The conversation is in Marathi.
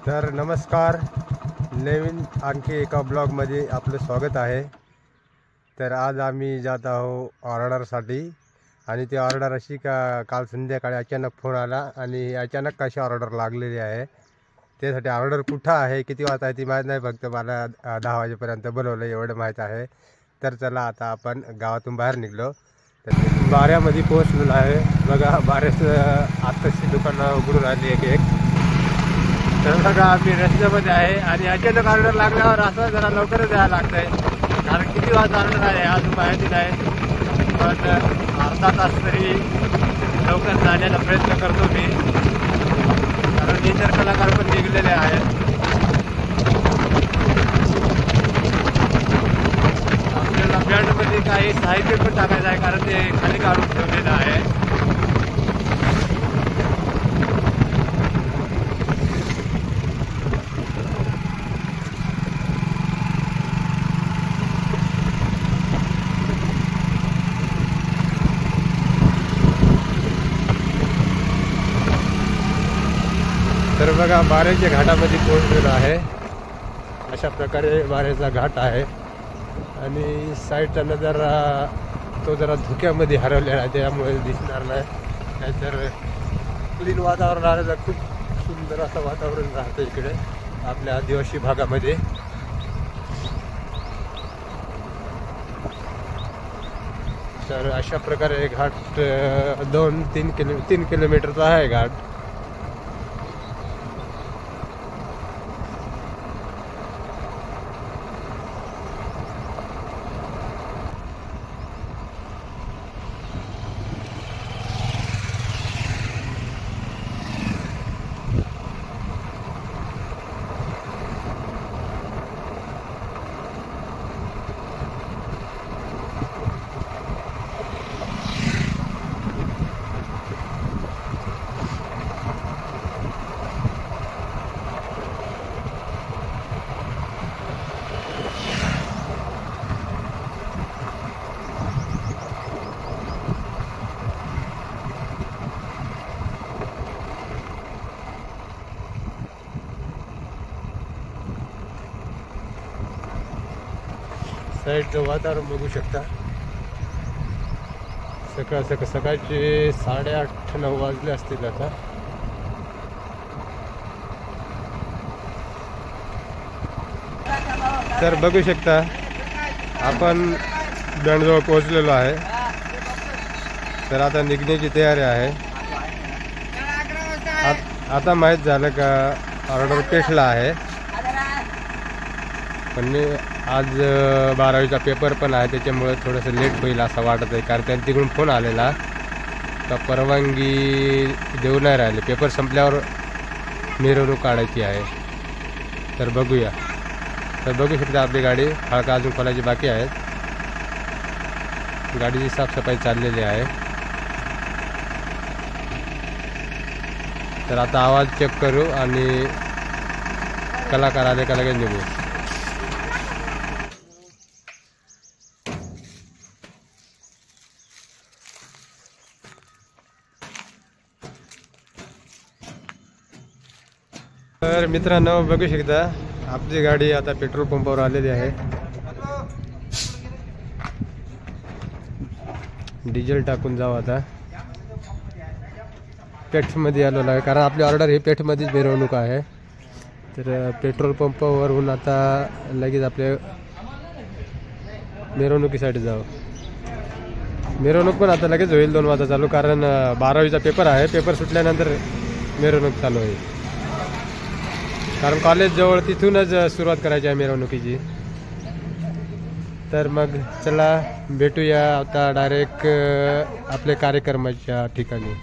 तर नमस्कार, नवीन आणखी एका ब्लॉगमध्ये आपलं स्वागत आहे। तर आज आम्ही जात आहोत ऑर्डरसाठी आणि ती ऑर्डर अशी का काल संध्याकाळी अचानक फोन आला आणि अचानक कशी ऑर्डर लागलेली आहे। त्यासाठी ऑर्डर कुठं आहे, किती वाजता आहे ती माहीत नाही, फक्त मला 10 वाजेपर्यंत बोलवलं एवढं माहीत आहे। तर चला आता आपण गावातून बाहेर निघलो, तर बाऱ्यामध्ये पोहोचलेलो आहे। बघा बाऱ्याचं आत्ताची दुकानं उघडून राहिली एक। तर बघा आम्ही रस्त्यामध्ये आहे आणि अचानक ऑर्डर लागल्यावर असं जरा लवकरच जायला लागतं आहे, कारण किती वाजता ऑर्डर आहे अजून माहिती नाही, पण अर्धा तास तरी लवकर जाण्याचा प्रयत्न करतो मी, कारण इतर कलाकार पण निघलेले आहेत। आपल्याला बँडमध्ये काही साहित्य पण टाकायचं आहे, कारण ते खाली काढून ठेवलेलं आहे। तर बघा बाऱ्याच्या घाटामध्ये पोहोचलेलो आहे। अशा प्रकारे बाऱ्याचा घाट आहे आणि साईडचा नजारा तो जरा धुक्यामध्ये हरवलेला आहे, त्यामुळे दिसणार नाही, नाहीतर क्लीन वातावरण राहण्याचं खूप सुंदर असं वातावरण राहतं इकडे आपल्या आदिवासी भागामध्ये। तर अशा प्रकारे घाट 2-3 किलोमीटरचा आहे घाट। साईडचं वातावरण बघू शकता, सकाळचे 8:30-9 वाजले असतील आता। तर बघू शकता आपण बँडजवळ पोहोचलेलो आहे। तर आता निघण्याची तयारी आहे। आता माहीत झालं का ऑर्डर पेटला आहे, पण आज 12वीचा पेपर पण आहे, त्याच्यामुळे थोडंसं लेट होईल असं वाटत आहे, कारण त्यांनी तिकडून फोन आलेला का परवानगी देऊ नाही राहिले, पेपर संपल्यावर मिरवणूक काढायची आहे। तर बघूया। तर बघू शकता आपली गाडी हळका अजून खोलायची बाकी आहेत, गाडीची साफसफाई चाललेली आहे। तर आता आवाज चेक करू आणि कलाकार आले का लगेच निघू। तर मित्रांनो बघू शकता आपली गाडी आता पेट्रोल पंपावर आलेली आहे, डिझेल टाकून जाऊ। आता पेठमध्ये आलेलो आहे, कारण आपली ऑर्डर ही पेठमध्येच मिरवणूक आहे। तर पेट्रोल पंपावरून आता लगेच आपल्या मिरवणुकीसाठी जाऊ। मिरवणूक पण आता लगेच होईल 2 वाजता चालू, कारण 12वीचा पेपर आहे, पेपर सुटल्यानंतर मिरवणूक चालू होईल, कारण कॉलेज जवळ तिथूनच सुरुवात करायची आहे मिरवणुकीची। तर मग चला भेटूया आता डायरेक्ट आपल्या कार्यक्रमाच्या ठिकाणी।